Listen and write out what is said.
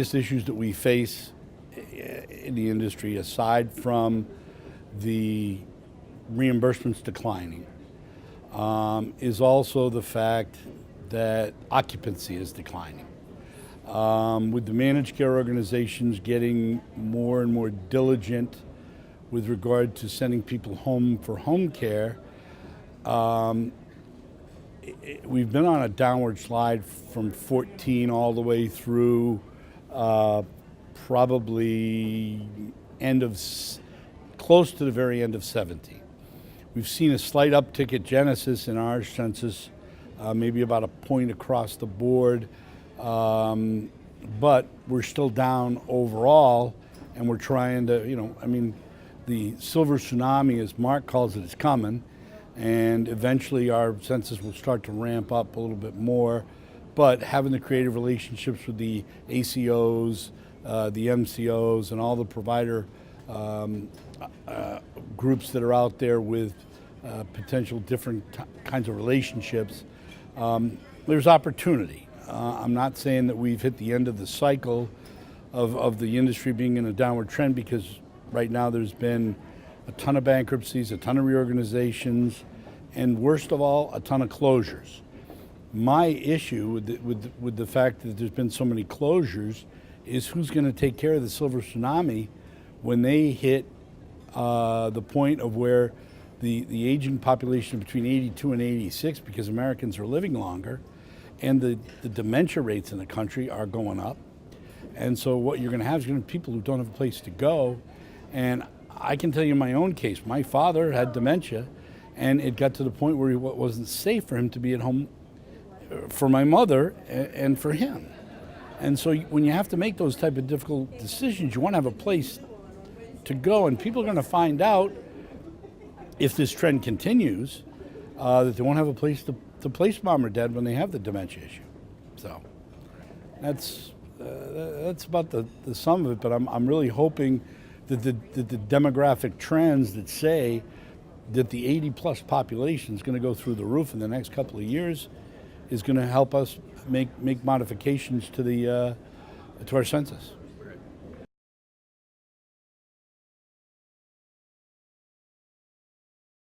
biggest issues that we face in the industry, aside from the reimbursements declining, is also the fact that occupancy is declining. With the managed care organizations getting more and more diligent with regard to sending people home for home care, we've been on a downward slide from 14 all the way through probably close to the very end of 17. We've seen a slight uptick at Genesis in our census, maybe about a point across the board, but we're still down overall, and we're trying to, the silver tsunami, as Mark calls it, is coming, and eventually our census will start to ramp up a little bit more. But having the creative relationships with the ACOs, the MCOs, and all the provider groups that are out there with potential different kinds of relationships, there's opportunity. I'm not saying that we've hit the end of the cycle of the industry being in a downward trend, because right now there's been a ton of bankruptcies, a ton of reorganizations, and worst of all, a ton of closures. My issue with the fact that there's been so many closures is who's going to take care of the silver tsunami when they hit the point of where the aging population between 82 and 86, because Americans are living longer, and the dementia rates in the country are going up. And so what you're going to have is going to be people who don't have a place to go. And I can tell you my own case. My father had dementia, and it got to the point where it wasn't safe for him to be at home for my mother and for him. And so when you have to make those type of difficult decisions, you want to have a place to go. And people are going to find out, if this trend continues, that they won't have a place to place mom or dad when they have the dementia issue. So that's about the sum of it. But I'm really hoping that the demographic trends that say that the 80-plus population is going to go through the roof in the next couple of years is going to help us make modifications to our census.